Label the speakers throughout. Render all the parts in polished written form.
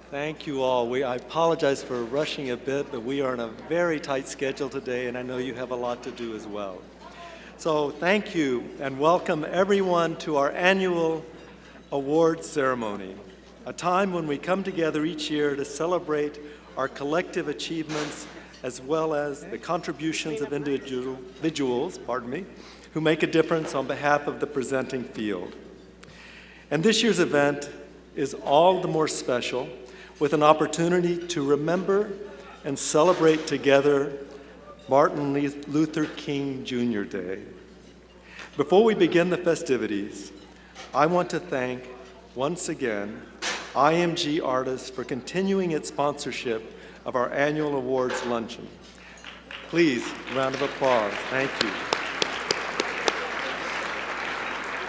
Speaker 1: Thank you all. I apologize for rushing a bit, but we are on a very tight schedule today, and I know you have a lot to do as well. So thank you, and welcome everyone to our annual awards ceremony, a time when we come together each year to celebrate our collective achievements as well as the contributions of individuals, who make a difference on behalf of the presenting field. And this year's event is all the more special with an opportunity to remember and celebrate together Martin Luther King Jr. Day. Before we begin the festivities, I want to thank, once again, IMG Artists for continuing its sponsorship of our annual awards luncheon. Please, round of applause. Thank you.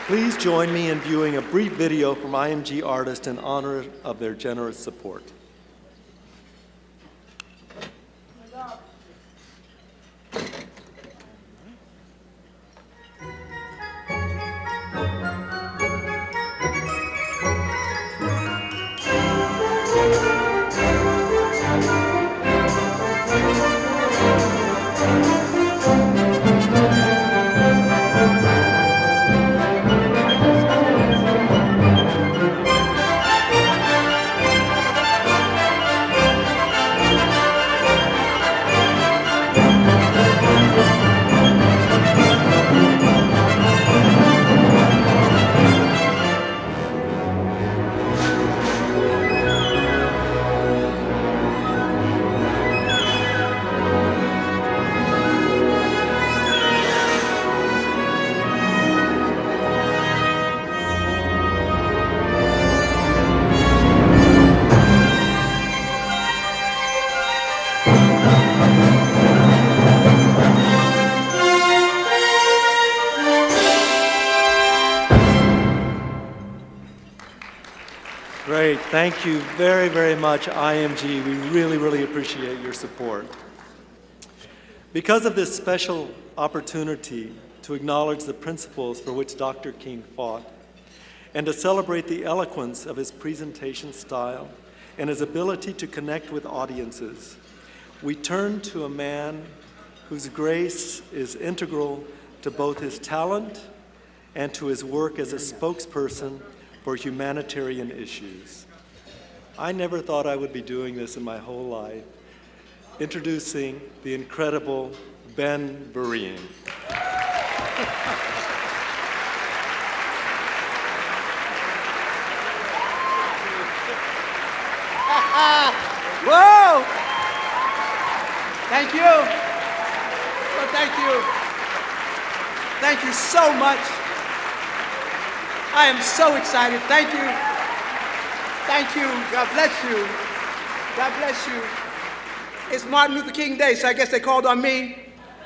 Speaker 1: Please join me in viewing a brief video from IMG Artists in honor of their generous support. Great, thank you very, very much, IMG. We really appreciate your support. Because of this special opportunity to acknowledge the principles for which Dr. King fought, and to celebrate the eloquence of his presentation style and his ability to connect with audiences, we turn to a man whose grace is integral to both his talent and to his work as a spokesperson for humanitarian issues. I never thought I would be doing this in my whole life. Introducing the incredible Ben Vereen.
Speaker 2: Whoa! Thank you. Well, thank you. Thank you so much. I am so excited. Thank you. Thank you. God bless you. God bless you. It's Martin Luther King Day, so I guess they called on me.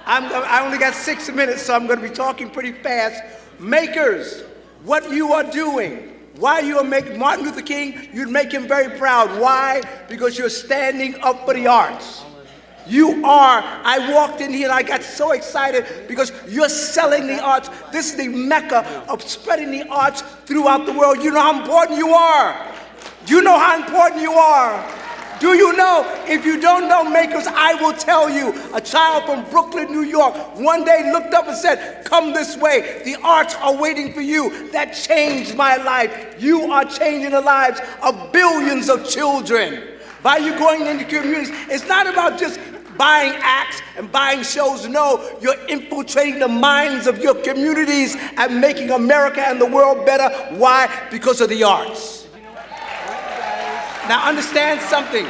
Speaker 2: I only got 6 minutes, so I'm going to be talking pretty fast. Makers, what you are doing, why you are making Martin Luther King, you'd make him very proud. Why? Because you're standing up for the arts. You are. I walked in here and I got so excited because you're selling the arts. This is the mecca of spreading the arts throughout the world. You know how important you are. Do you know how important you are? Do you know? If you don't know makers, I will tell you. A child from Brooklyn, New York, one day looked up and said, "Come this way. The arts are waiting for you." That changed my life. You are changing the lives of billions of children. By you going into communities, it's not about just buying acts and buying shows. No, you're infiltrating the minds of your communities and making America and the world better. Why? Because of the arts. Now understand something.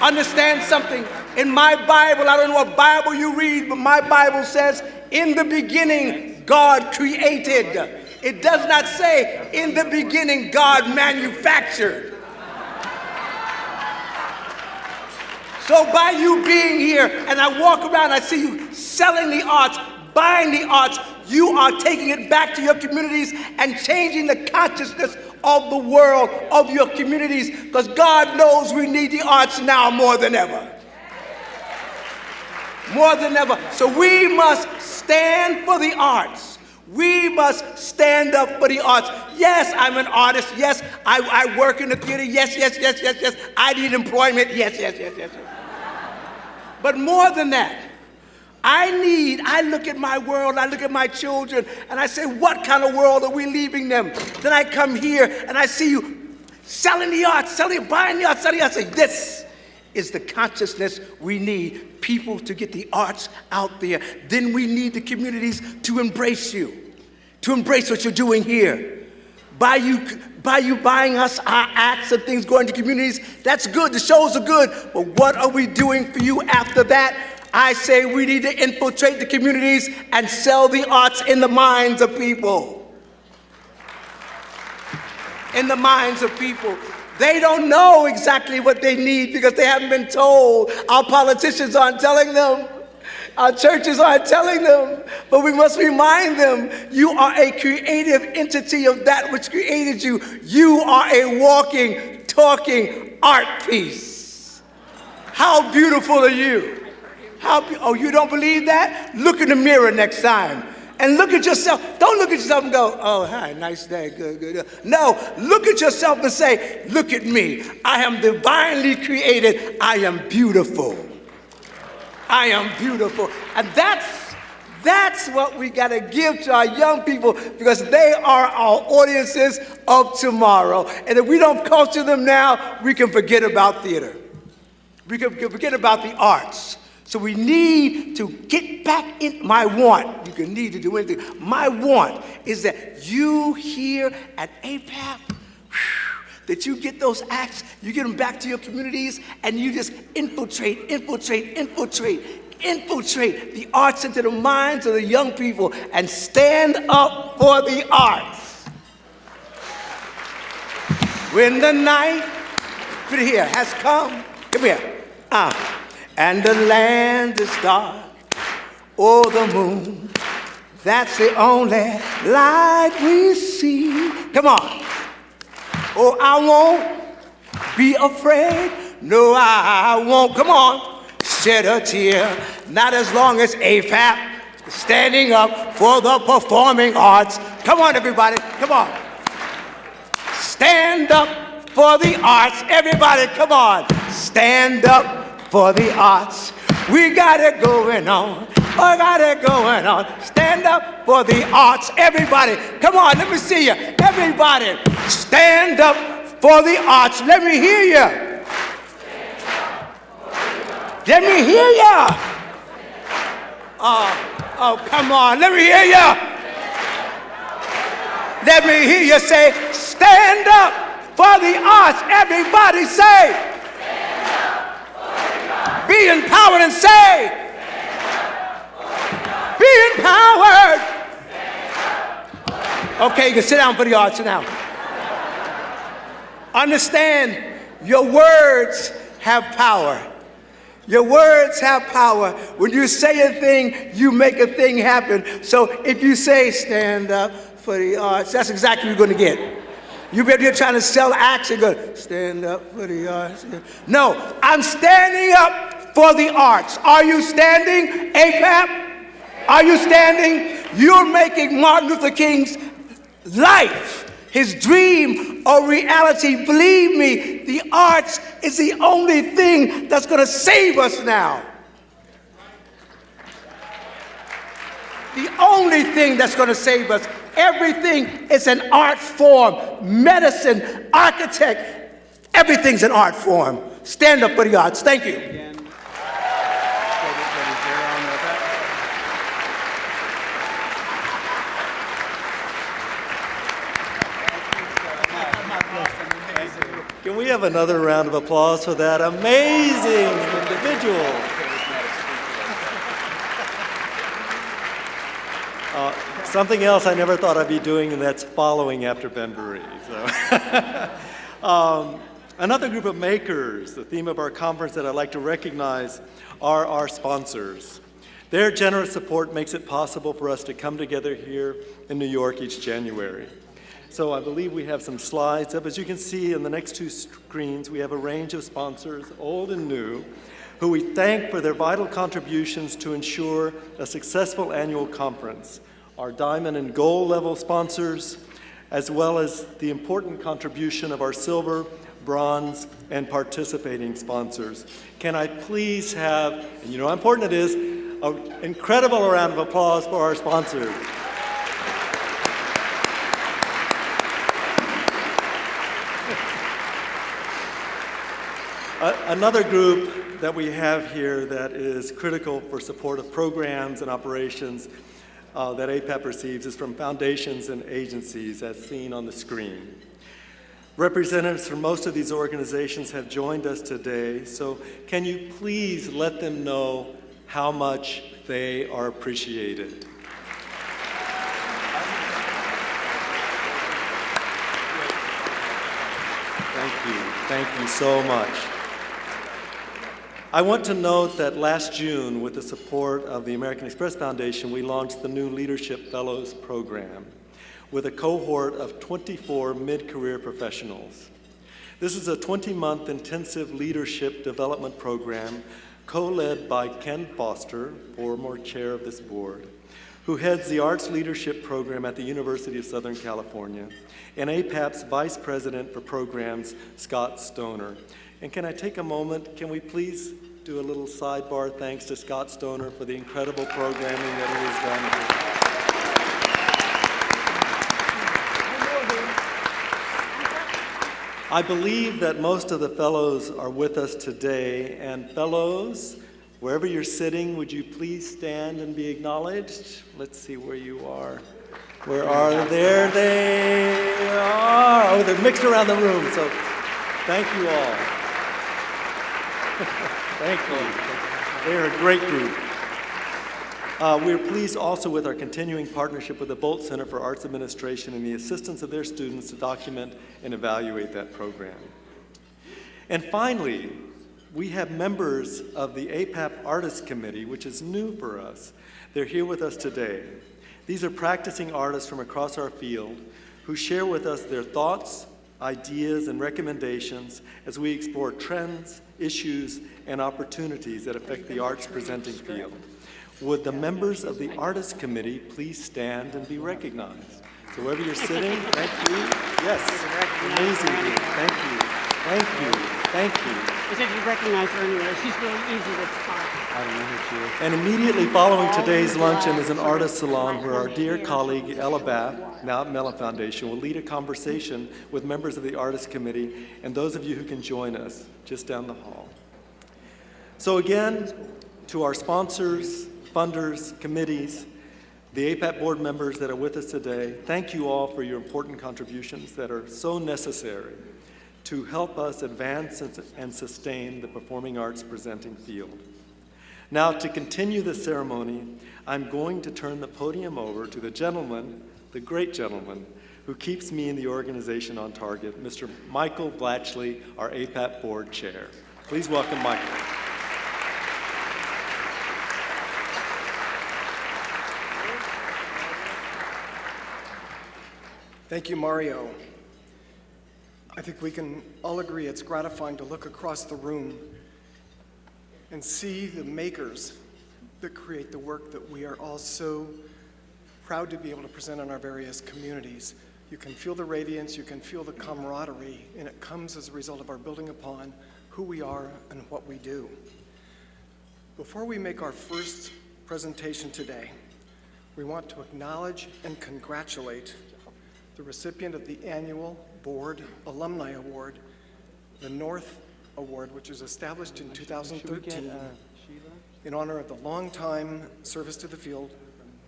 Speaker 2: Understand something. In my Bible, I don't know what Bible you read, but my Bible says, in the beginning, God created. It does not say, in the beginning, God manufactured. So by you being here, and I walk around, I see you selling the arts, buying the arts, you are taking it back to your communities and changing the consciousness of the world, of your communities, because God knows we need the arts now more than ever. More than ever. So we must stand for the arts. We must stand up for the arts. Yes, I'm an artist. Yes, I work in the theater. Yes, yes, yes, yes, yes. I need employment. Yes, yes, yes, yes. But more than that, I look at my world, I look at my children, and I say, what kind of world are we leaving them? Then I come here and I see you selling the arts, buying the arts, selling the arts. I say, this is the consciousness we need, people to get the arts out there. Then we need the communities to embrace you, to embrace what you're doing here. By you buying us our acts and things going to communities, that's good, the shows are good, but what are we doing for you after that? I say we need to infiltrate the communities and sell the arts in the minds of people. In the minds of people. They don't know exactly what they need because they haven't been told. Our politicians aren't telling them. Our churches aren't telling them. But we must remind them, you are a creative entity of that which created you. You are a walking, talking art piece. How beautiful are you? Oh, you don't believe that? Look in the mirror next time and look at yourself. Don't look at yourself and go, oh, hi, nice day, good, good. No, look at yourself and say, look at me. I am divinely created. I am beautiful. I am beautiful. And that's what we got to give to our young people because they are our audiences of tomorrow. And if we don't culture them now, we can forget about theater. We can forget about the arts. So we need to get back in. My want, you can need to do anything. My want is that you here at APAP, that you get those acts, you get them back to your communities, and you just infiltrate the arts into the minds of the young people and stand up for the arts. When the night, put it here, has come here, and the land is dark, oh, the moon, that's the only light we see. Come on. Oh, I won't be afraid. No, I won't. Come on. Shed a tear. Not as long as APAP is standing up for the performing arts. Come on, everybody. Come on. Stand up for the arts. Everybody, come on. Stand up for the arts. We got it going on. I got it going on. Stand up for the arts. Everybody, come on, let me see you. Everybody, stand up for the arts. Let me hear you. Let me hear you. Oh, come on, let me hear you. Let me hear you say, stand up for the arts. Everybody say, be empowered and say, be empowered. Okay, you can sit down for the arts now. Understand, your words have power. Your words have power. When you say a thing, you make a thing happen. So if you say stand up for the arts, that's exactly what you're going to get. You're trying to sell acts and go, stand up for the arts. No, I'm standing up for the arts. Are you standing, APAP? Are you standing? You're making Martin Luther King's life, his dream, a reality. Believe me, the arts is the only thing that's going to save us now. The only thing that's going to save us. Everything is an art form. Medicine, architect, everything's an art form. Stand up for the arts. Thank you.
Speaker 1: Can we have another round of applause for that amazing individual? Something else I never thought I'd be doing, and that's following after Ben Vereen. So. Another group of makers, the theme of our conference that I'd like to recognize are our sponsors. Their generous support makes it possible for us to come together here in New York each January. So I believe we have some slides up. As you can see in the next two screens, we have a range of sponsors, old and new, who we thank for their vital contributions to ensure a successful annual conference. Our diamond and gold level sponsors, as well as the important contribution of our silver, bronze, and participating sponsors. Can I please have, and you know how important it is, an incredible round of applause for our sponsors. Another group that we have here that is critical for support of programs and operations that APAP receives is from foundations and agencies, as seen on the screen. Representatives from most of these organizations have joined us today, so can you please let them know how much they are appreciated? Thank you so much. I want to note that last June, with the support of the American Express Foundation, we launched the new Leadership Fellows Program with a cohort of 24 mid-career professionals. This is a 20-month intensive leadership development program co-led by Ken Foster, former chair of this board, who heads the Arts Leadership Program at the University of Southern California, and APAP's Vice President for Programs, Scott Stoner. And can I take a moment, can we please do a little sidebar thanks to Scott Stoner for the incredible programming that he has done. I believe that most of the fellows are with us today, and fellows, wherever you're sitting, would you please stand and be acknowledged? Let's see where you are. Where are they? There they are. Oh, they're mixed around the room, so thank you all. Thank you. They are a great group. We're pleased also with our continuing partnership with the Bolt Center for Arts Administration and the assistance of their students to document and evaluate that program. And finally, we have members of the APAP Artists Committee, which is new for us. They're here with us today. These are practicing artists from across our field who share with us their thoughts, ideas, and recommendations as we explore trends, issues, and opportunities that affect the arts presenting field. Would the members of the Artists Committee please stand and be recognized? So wherever you're sitting, thank you. Yes, amazing group. Thank you. Thank you. Thank you.
Speaker 3: I said you recognize her anyway. She's really easy to spot.
Speaker 1: And immediately following today's luncheon is an artist salon where our dear colleague Ella Bath, now at Mellon Foundation, will lead a conversation with members of the Artists Committee and those of you who can join us just down the hall. So again, to our sponsors, funders, committees, the APAP board members that are with us today, thank you all for your important contributions that are so necessary to help us advance and sustain the performing arts presenting field. Now, to continue the ceremony, I'm going to turn the podium over to the gentleman, the great gentleman, who keeps me and the organization on target, Mr. Michael Blatchley, our APAP board chair. Please welcome Michael.
Speaker 4: Thank you, Mario. I think we can all agree it's gratifying to look across the room and see the makers that create the work that we are all so proud to be able to present in our various communities. You can feel the radiance, you can feel the camaraderie, and it comes as a result of our building upon who we are and what we do. Before we make our first presentation today, we want to acknowledge and congratulate the recipient of the annual Board Alumni Award, the North Award, which was established in 2013 in honor of the longtime service to the field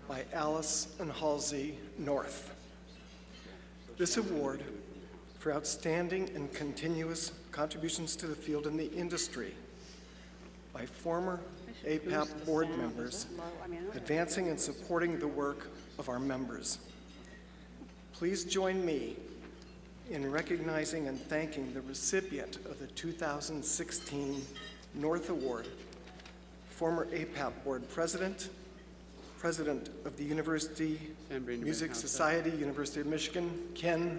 Speaker 4: by Alice and Halsey North. This award for outstanding and continuous contributions to the field and the industry by former APAP board members, advancing and supporting the work of our members. Please join me in recognizing and thanking the recipient of the 2016 North Award, former APAP board president, president of the University Music Society, University of Michigan, Ken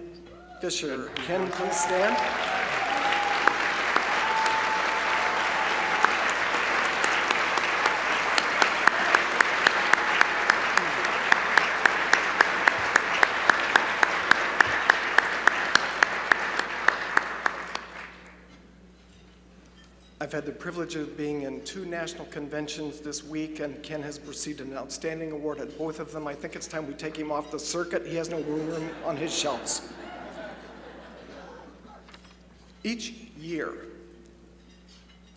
Speaker 4: Fisher. Ken, please stand. I've had the privilege of being in 2 national conventions this week, and Ken has received an outstanding award at both of them. I think it's time we take him off the circuit. He has no room on his shelves. Each year,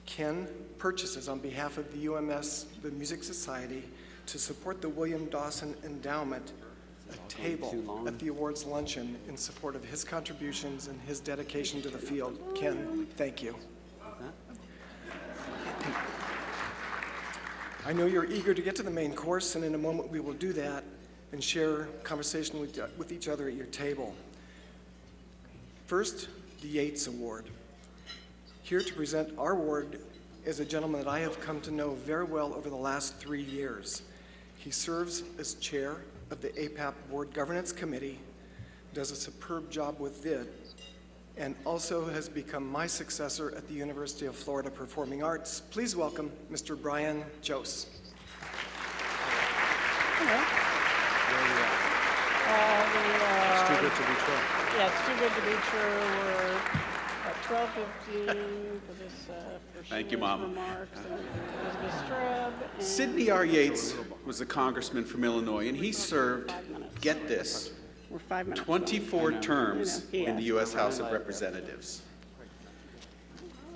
Speaker 4: Ken purchases on behalf of the UMS, the Music Society, to support the William Dawson Endowment, a table at the awards luncheon in support of his contributions and his dedication to the field. Ken, thank you. I know you're eager to get to the main course, and in a moment we will do that and share conversation with each other at your table. First, the Yates Award. Here to present our award is a gentleman that I have come to know very well over the last 3 years. He serves as chair of the APAP Board Governance Committee, does a superb job with it, and also has become my successor at the University of Florida Performing Arts. Please welcome Mr. Brian Jose.
Speaker 3: Hello.
Speaker 1: It's too good to be true.
Speaker 3: Yeah, it's too good to be true. We're at 12:15 for this, for
Speaker 5: Thank you,
Speaker 3: Sheila's
Speaker 5: Mom.
Speaker 3: remarks and Elizabeth Strub. And
Speaker 5: Sidney R. Yates was a congressman from Illinois, and he served,
Speaker 3: 5 minutes.
Speaker 5: get this,
Speaker 3: We're 5 minutes.
Speaker 5: 24 terms
Speaker 3: He
Speaker 5: in the
Speaker 3: asked.
Speaker 5: U.S. House of Representatives.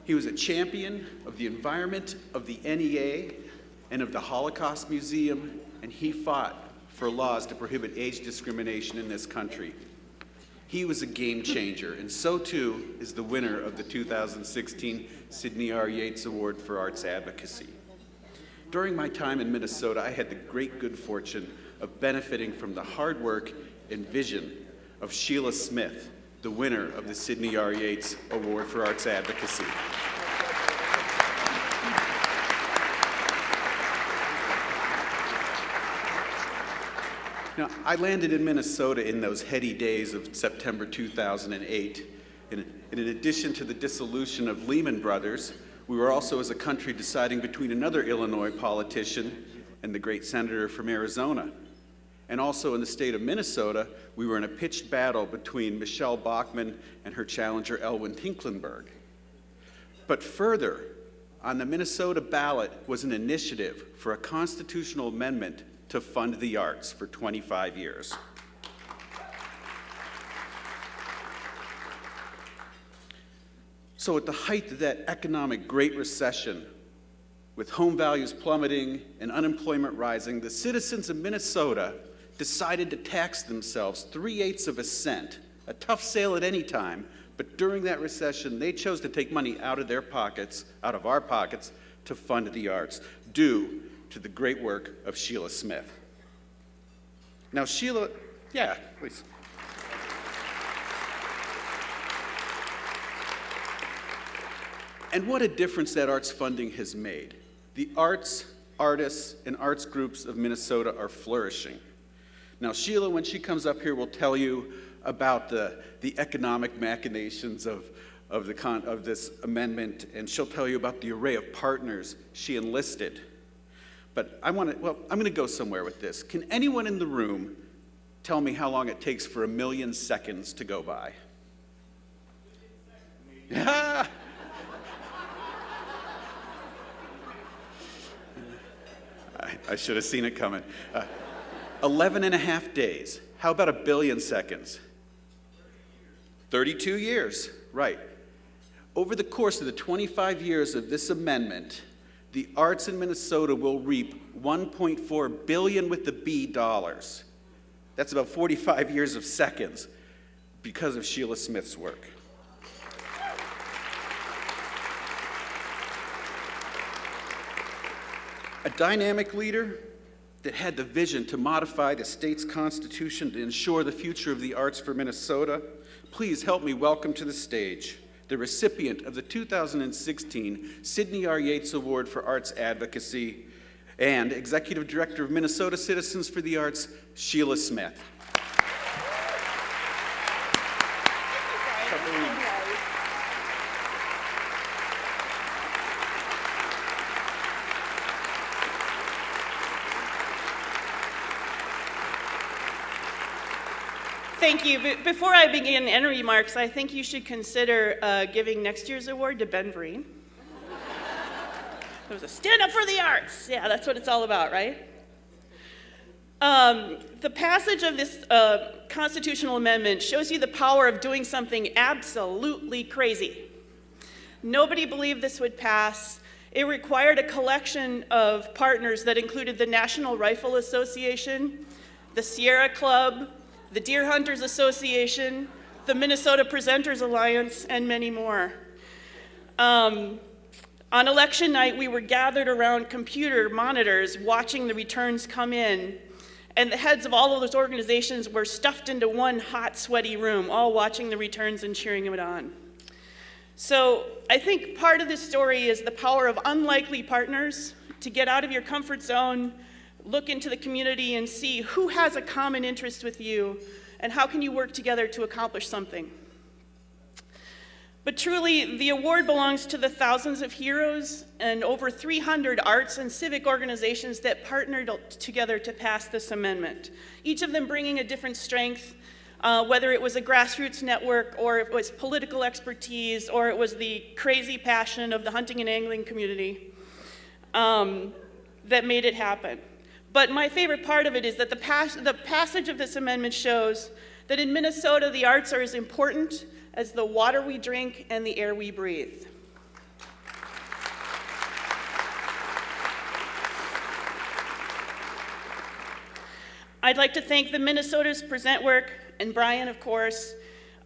Speaker 5: He was a champion of the environment, of the NEA, and of the Holocaust Museum, and he fought for laws to prohibit age discrimination in this country. He was a game changer, and so too is the winner of the 2016 Sidney R. Yates Award for Arts Advocacy. During my time in Minnesota, I had the great good fortune of benefiting from the hard work and vision of Sheila Smith, the winner of the Sidney R. Yates Award for Arts Advocacy. Now, I landed in Minnesota in those heady days of September 2008. And in addition to the dissolution of Lehman Brothers, we were also as a country deciding between another Illinois politician and the great senator from Arizona. And also in the state of Minnesota, we were in a pitched battle between Michelle Bachmann and her challenger Elwyn Tinklenberg. But further, on the Minnesota ballot was an initiative for a constitutional amendment to fund the arts for 25 years. So at the height of that economic Great Recession, with home values plummeting and unemployment rising, the citizens of Minnesota decided to tax themselves 3/8 of a cent, a tough sale at any time, but during that recession, they chose to take money out of their pockets, out of our pockets, to fund the arts, due to the great work of Sheila Smith. Now, Sheila, yeah, please. And what a difference that arts funding has made. The arts, artists, and arts groups of Minnesota are flourishing. Now, Sheila, when she comes up here, will tell you about the economic machinations of this amendment, and she'll tell you about the array of partners she enlisted. But I'm going to go somewhere with this. Can anyone in the room tell me how long it takes for 1,000,000 seconds to go by? Yeah. I should have seen it coming. 11 and a half days. How about 1,000,000,000 seconds? 32 years, right. Over the course of the 25 years of this amendment, the arts in Minnesota will reap $1.4 billion with the B dollars. That's about 45 years of seconds because of Sheila Smith's work. A dynamic leader that had the vision to modify the state's constitution to ensure the future of the arts for Minnesota. Please help me welcome to the stage the recipient of the 2016 Sidney R. Yates Award for Arts Advocacy and Executive Director of Minnesota Citizens for the Arts, Sheila Smith.
Speaker 6: Thank you. Before I begin any remarks, I think you should consider giving next year's award to Ben Vereen. It was a stand up for the arts. Yeah, that's what it's all about, right? The passage of this constitutional amendment shows you the power of doing something absolutely crazy. Nobody believed this would pass. It required a collection of partners that included the National Rifle Association, the Sierra Club, the Deer Hunters Association, the Minnesota Presenters Alliance, and many more. On election night, we were gathered around computer monitors watching the returns come in, and the heads of all of those organizations were stuffed into one hot, sweaty room, all watching the returns and cheering them on. So I think part of this story is the power of unlikely partners to get out of your comfort zone, look into the community and see who has a common interest with you and how can you work together to accomplish something. But truly, the award belongs to the thousands of heroes and over 300 arts and civic organizations that partnered together to pass this amendment, each of them bringing a different strength, whether it was a grassroots network or it was political expertise or it was the crazy passion of the hunting and angling community that made it happen. But my favorite part of it is that the passage of this amendment shows that in Minnesota, the arts are as important as the water we drink and the air we breathe. I'd like to thank the Minnesota's Present Work and Brian, of course.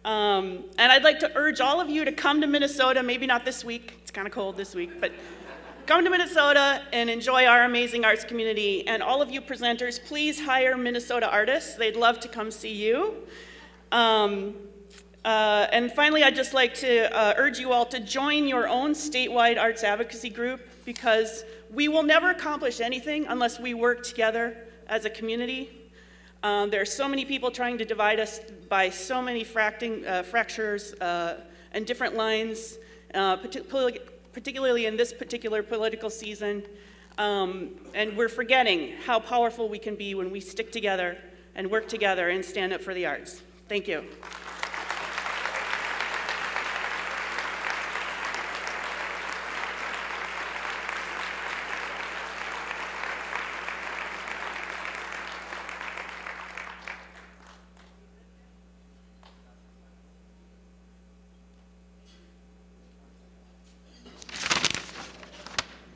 Speaker 6: And I'd like to urge all of you to come to Minnesota, maybe not this week, it's kind of cold this week, but come to Minnesota and enjoy our amazing arts community. And all of you presenters, please hire Minnesota artists. They'd love to come see you. And finally, I'd just like to urge you all to join your own statewide arts advocacy group, because we will never accomplish anything unless we work together as a community. There are so many people trying to divide us by so many fractures and different lines, particularly in this particular political season. And we're forgetting how powerful we can be when we stick together and work together and stand up for the arts. Thank you.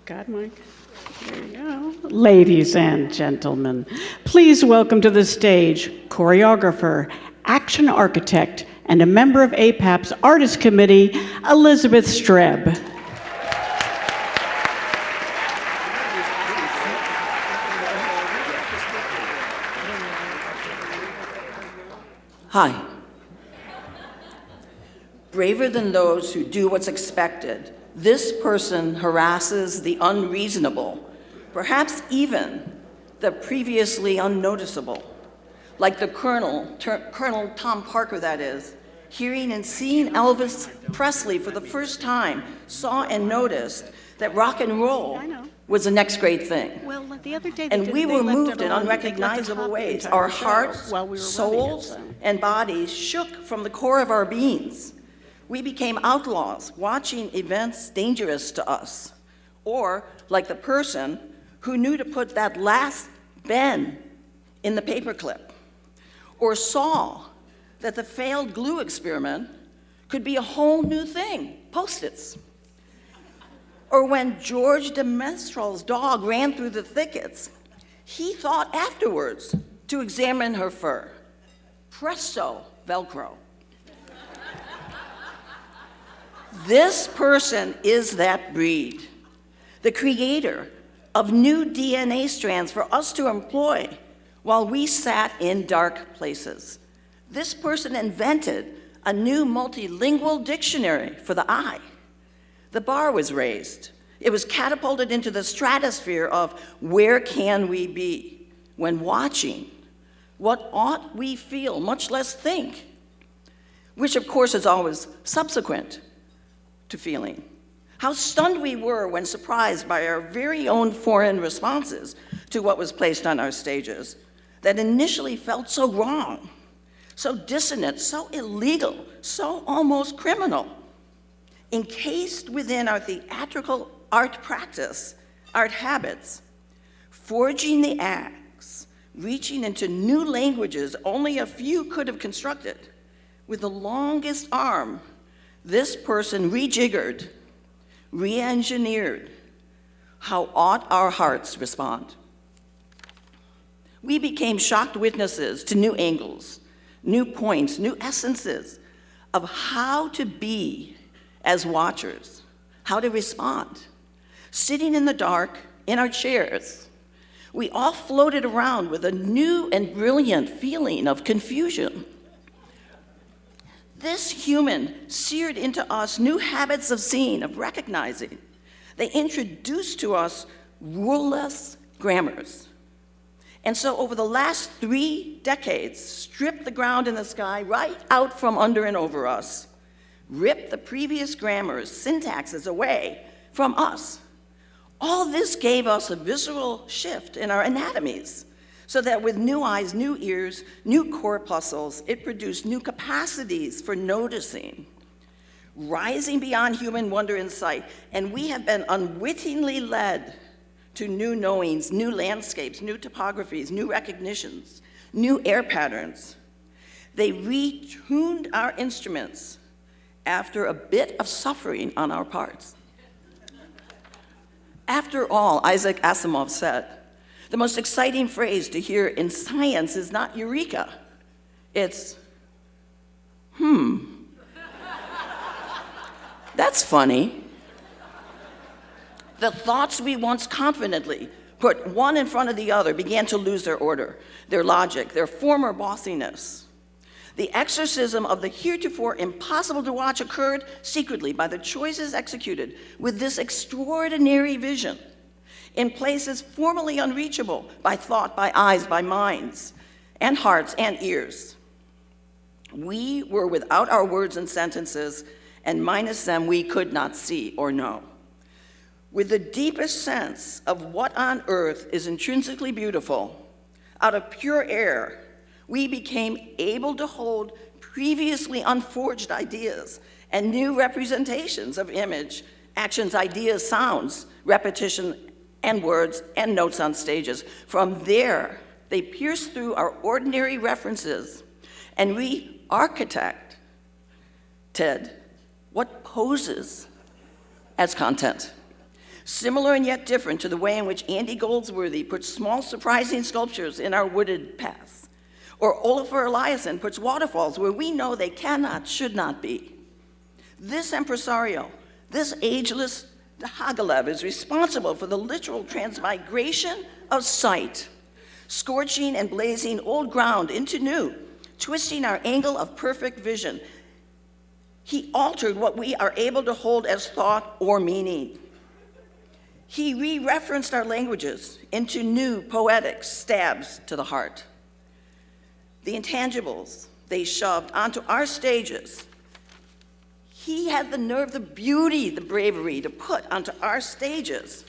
Speaker 3: God, Mike. There you go. Ladies and gentlemen, please welcome to the stage choreographer, action architect, and a member of APAP's Artist Committee, Elizabeth Streb.
Speaker 7: Hi. Braver than those who do what's expected, this person harasses the unreasonable, perhaps even the previously unnoticeable. Like the Colonel Tom Parker, that is, hearing and seeing Elvis Presley for the first time, saw and noticed that rock and roll was the next great thing.
Speaker 3: Well, the other day
Speaker 7: And we were moved in unrecognizable ways. Our hearts, souls, and bodies shook from the core of our beings. We became outlaws, watching events dangerous to us. Or like the person who knew to put that last Ben in the paperclip. Or saw that the failed glue experiment could be a whole new thing, Post-its. Or when George de Mestral's dog ran through the thickets, he thought afterwards to examine her fur. Presto, Velcro. This person is that breed, the creator of new DNA strands for us to employ while we sat in dark places. This person invented a new multilingual dictionary for the eye. The bar was raised. It was catapulted into the stratosphere of where can we be when watching? What ought we feel, much less think? Which of course is always subsequent to feeling. How stunned we were when surprised by our very own foreign responses to what was placed on our stages that initially felt so wrong, so dissonant, so illegal, so almost criminal. Encased within our theatrical art practice, art habits, forging the axe, reaching into new languages only a few could have constructed. With the longest arm, this person rejiggered, re-engineered how ought our hearts respond. We became shocked witnesses to new angles, new points, new essences of how to be as watchers, how to respond. Sitting in the dark in our chairs, we all floated around with a new and brilliant feeling of confusion. This human seared into us new habits of seeing, of recognizing. They introduced to us ruleless grammars. And so over the last 3 decades, stripped the ground and the sky right out from under and over us, ripped the previous grammars, syntaxes away from us. All this gave us a visceral shift in our anatomies, so that with new eyes, new ears, new corpuscles, it produced new capacities for noticing, rising beyond human wonder and sight. And we have been unwittingly led to new knowings, new landscapes, new topographies, new recognitions, new air patterns. They retuned our instruments after a bit of suffering on our parts. After all, Isaac Asimov said, the most exciting phrase to hear in science is not eureka, it's, That's funny. The thoughts we once confidently put one in front of the other began to lose their order, their logic, their former bossiness. The exorcism of the heretofore impossible to watch occurred secretly by the choices executed with this extraordinary vision in places formerly unreachable by thought, by eyes, by minds, and hearts and ears. We were without our words and sentences, and minus them we could not see or know. With the deepest sense of what on earth is intrinsically beautiful, out of pure air, we became able to hold previously unforged ideas and new representations of image, actions, ideas, sounds, repetition, and words, and notes on stages. From there, they pierced through our ordinary references and re-architected what poses as content. Similar and yet different to the way in which Andy Goldsworthy puts small, surprising sculptures in our wooded paths, or Olafur Eliasson puts waterfalls where we know they cannot, should not be. This impresario, this ageless Hagalev is responsible for the literal transmigration of sight, scorching and blazing old ground into new, twisting our angle of perfect vision. He altered what we are able to hold as thought or meaning. He re-referenced our languages into new poetic stabs to the heart. The intangibles they shoved onto our stages, he had the nerve, the beauty, the bravery to put onto our stages.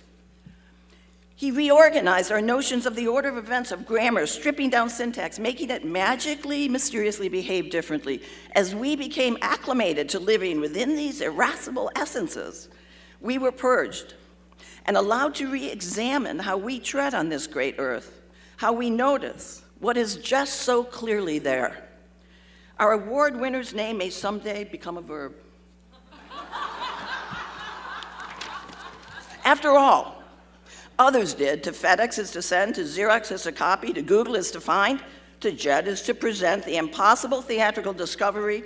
Speaker 7: He reorganized our notions of the order of events of grammar, stripping down syntax, making it magically, mysteriously behave differently. As we became acclimated to living within these irascible essences, we were purged and allowed to re-examine how we tread on this great earth, how we notice what is just so clearly there. Our award winner's name may someday become a verb. After all, others did. To FedEx is to send, to Xerox is to copy, to Google is to find, to Jet is to present the impossible theatrical discovery.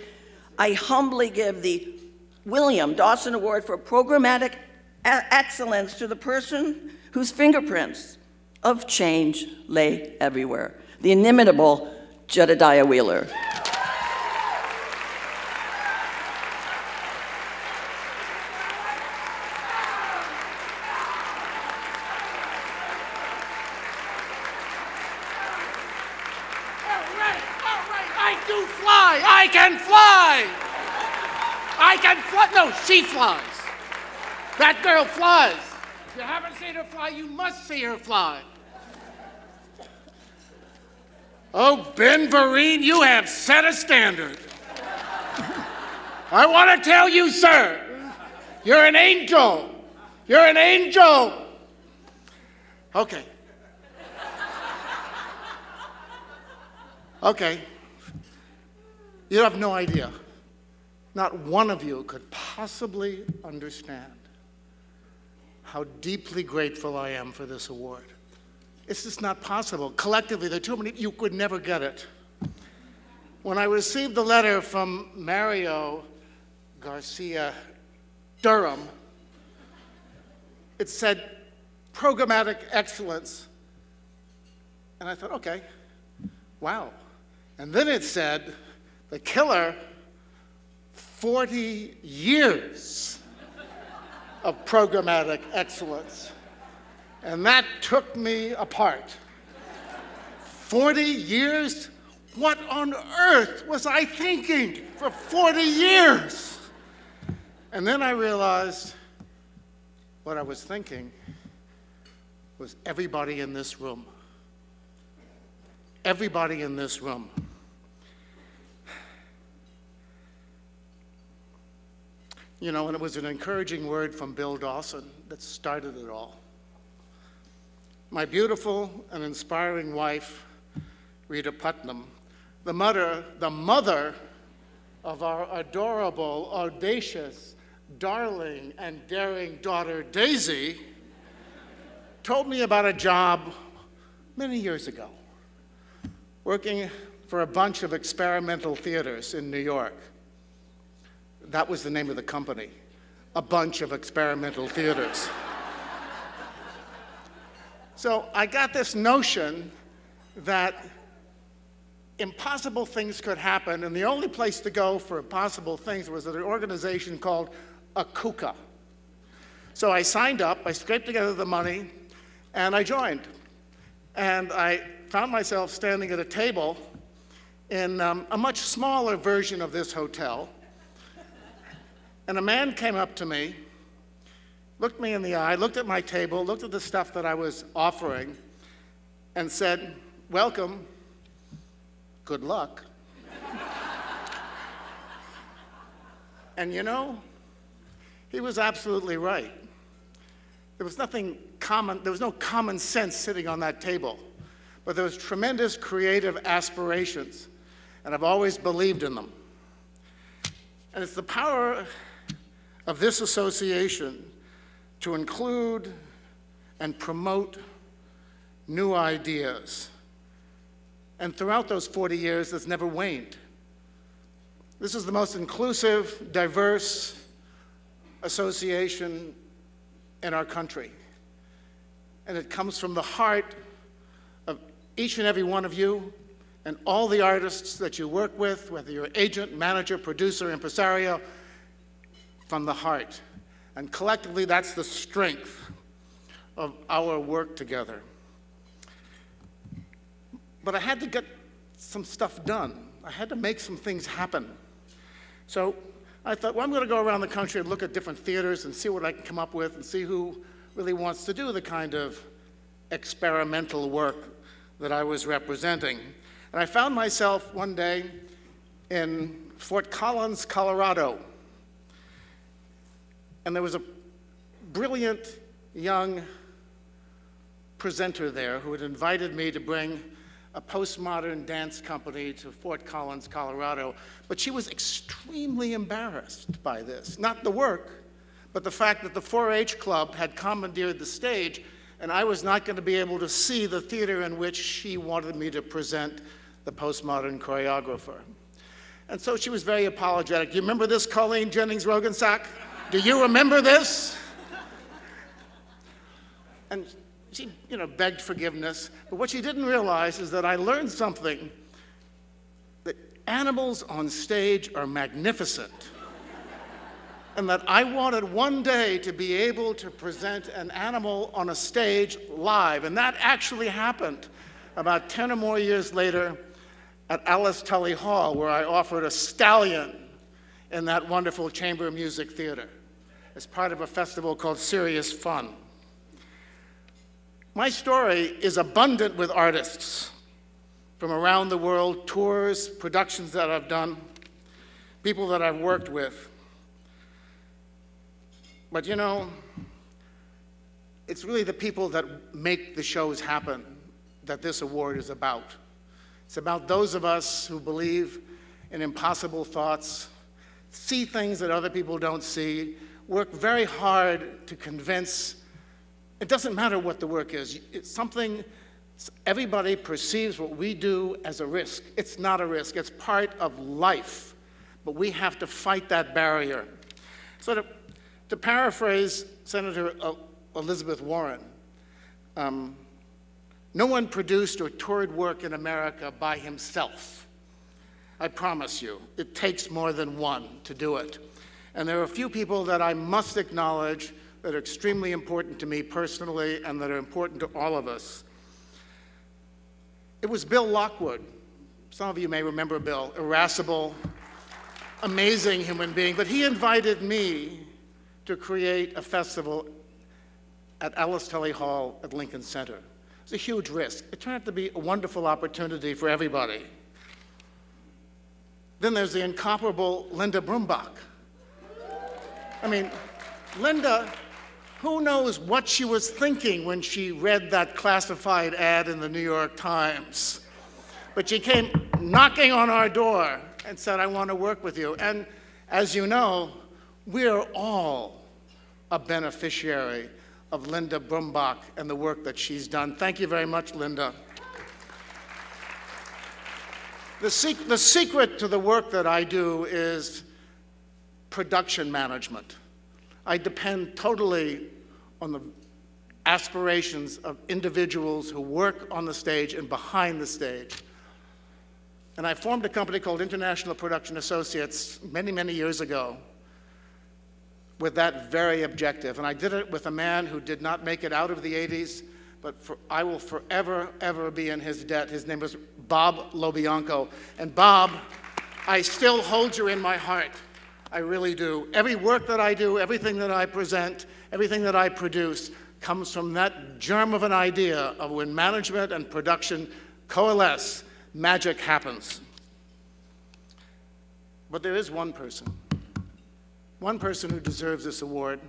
Speaker 7: I humbly give the William Dawson Award for programmatic excellence to the person whose fingerprints of change lay everywhere, the inimitable Jedediah Wheeler.
Speaker 8: I can fly! I can fly! No, she flies. That girl flies. If you haven't seen her fly, you must see her fly. Oh, Ben Vereen, you have set a standard. I want to tell you, sir, you're an angel. You're an angel. Okay. Okay. You have no idea. Not one of you could possibly understand how deeply grateful I am for this award. It's just not possible. Collectively, there are too many, you could never get it. When I received the letter from Mario Garcia Durham, it said programmatic excellence. And I thought, okay, wow. And then it said, the killer, 40 years of programmatic excellence. And that took me apart. 40 years? What on earth was I thinking for 40 years? And then I realized what I was thinking was everybody in this room. Everybody in this room. You know, and it was an encouraging word from Bill Dawson that started it all. My beautiful and inspiring wife, Rita Putnam, the mother of our adorable, audacious, darling, and daring daughter, Daisy, told me about a job many years ago, working for a bunch of experimental theaters in New York. That was the name of the company, a bunch of experimental theaters. So I got this notion that impossible things could happen, and the only place to go for impossible things was at an organization called APAP. So I signed up, I scraped together the money, and I joined. And I found myself standing at a table in a much smaller version of this hotel. And a man came up to me, looked me in the eye, looked at my table, looked at the stuff that I was offering, and said, "Welcome, good luck." And you know, he was absolutely right. There was no common sense sitting on that table, but there was tremendous creative aspirations, and I've always believed in them. And it's the power of this association to include and promote new ideas. And throughout those 40 years, it's never waned. This is the most inclusive, diverse association in our country. And it comes from the heart of each and every one of you and all the artists that you work with, whether you're agent, manager, producer, impresario, from the heart. And collectively, that's the strength of our work together. But I had to get some stuff done. I had to make some things happen. So I thought, well, I'm going to go around the country and look at different theaters and see what I can come up with and see who really wants to do the kind of experimental work that I was representing. And I found myself one day in Fort Collins, Colorado. And there was a brilliant young presenter there who had invited me to bring a postmodern dance company to Fort Collins, Colorado. But she was extremely embarrassed by this. Not the work, but the fact that the 4-H Club had commandeered the stage, and I was not going to be able to see the theater in which she wanted me to present the postmodern choreographer. And so she was very apologetic. Do you remember this, Colleen Jennings-Rogensack? Do you remember this? And she, begged forgiveness. But what she didn't realize is that I learned something, that animals on stage are magnificent. And that I wanted one day to be able to present an animal on a stage live. And that actually happened about 10 or more years later at Alice Tully Hall, where I offered a stallion in that wonderful chamber music theater as part of a festival called Serious Fun. My story is abundant with artists from around the world, tours, productions that I've done, people that I've worked with. But it's really the people that make the shows happen that this award is about. It's about those of us who believe in impossible thoughts, see things that other people don't see, work very hard to convince. It doesn't matter what the work is. It's something, everybody perceives what we do as a risk. It's not a risk. It's part of life. But we have to fight that barrier. So to paraphrase Senator Elizabeth Warren, no one produced or toured work in America by himself. I promise you, it takes more than one to do it. And there are a few people that I must acknowledge that are extremely important to me personally and that are important to all of us. It was Bill Lockwood. Some of you may remember Bill, irascible, amazing human being, but he invited me to create a festival at Alice Tully Hall at Lincoln Center. It was a huge risk. It turned out to be a wonderful opportunity for everybody. Then there's the incomparable Linda Brumbach. I mean, Linda, who knows what she was thinking when she read that classified ad in the New York Times? But she came knocking on our door and said, I want to work with you. And as you know, we're all a beneficiary of Linda Brumbach and the work that she's done. Thank you very much, Linda. The secret to the work that I do is production management. I depend totally on the aspirations of individuals who work on the stage and behind the stage. And I formed a company called International Production Associates many, many years ago with that very objective. And I did it with a man who did not make it out of the 80s, but I will forever, ever be in his debt. His name was Bob Lobianco. And Bob, I still hold you in my heart. I really do. Every work that I do, everything that I present, everything that I produce comes from that germ of an idea of when management and production coalesce, magic happens. But there is one person who deserves this award,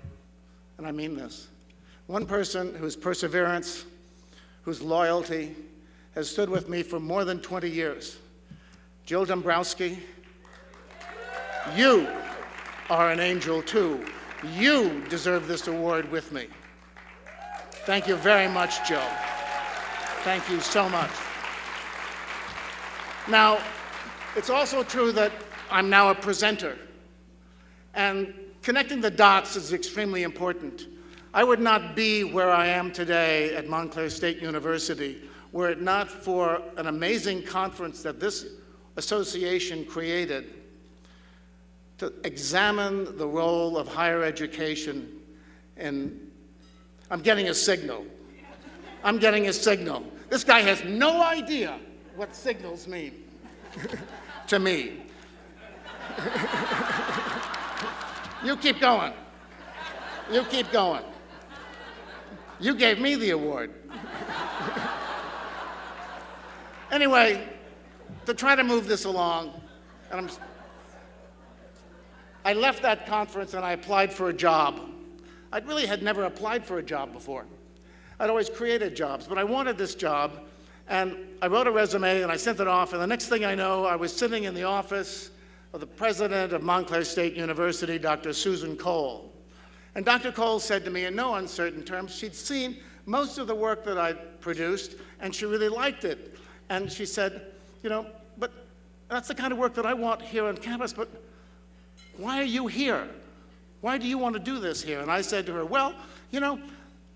Speaker 8: and I mean this. One person whose perseverance, whose loyalty has stood with me for more than 20 years. Jill Dombrowski, you are an angel too. You deserve this award with me. Thank you very much, Jill. Thank you so much. Now, it's also true that I'm now a presenter, and connecting the dots is extremely important. I would not be where I am today at Montclair State University were it not for an amazing conference that this association created to examine the role of higher education. And I'm getting a signal. I'm getting a signal. This guy has no idea what signals mean to me. You keep going. You keep going. You gave me the award. Anyway, to try to move this along, and I left that conference and I applied for a job. I really had never applied for a job before. I'd always created jobs, but I wanted this job, and I wrote a resume and I sent it off, and the next thing I know, I was sitting in the office of the president of Montclair State University, Dr. Susan Cole. And Dr. Cole said to me in no uncertain terms, she'd seen most of the work that I'd produced, and she really liked it. And she said, you know, but that's the kind of work that I want here on campus, but why are you here? Why do you want to do this here? And I said to her, well, you know,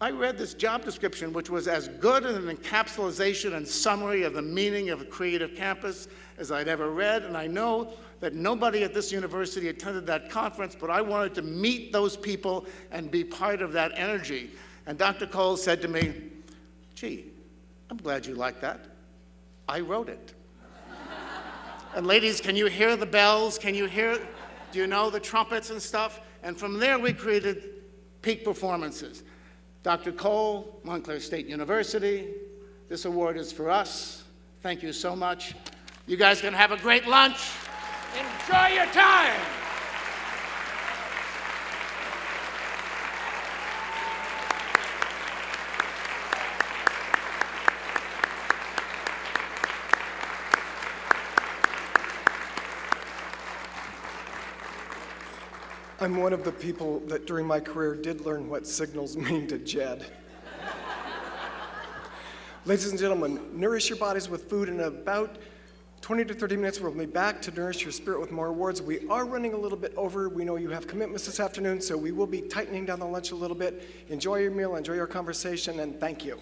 Speaker 8: I read this job description, which was as good an encapsulation and summary of the meaning of a creative campus as I'd ever read, and I know that nobody at this university attended that conference, but I wanted to meet those people and be part of that energy. And Dr. Cole said to me, gee, I'm glad you like that. I wrote it. And ladies, can you hear the bells? Can you hear, do you know the trumpets and stuff? And from there we created peak performances. Dr. Cole, Montclair State University, this award is for us. Thank you so much. You guys can have a great lunch. Enjoy your time.
Speaker 4: I'm one of the people that during my career did learn what signals mean to Jed. Ladies and gentlemen, nourish your bodies with food. In about 20 to 30 minutes, we'll be back to nourish your spirit with more awards. We are running a little bit over. We know you have commitments this afternoon, so we will be tightening down the lunch a little bit. Enjoy your meal, enjoy your conversation, and thank you.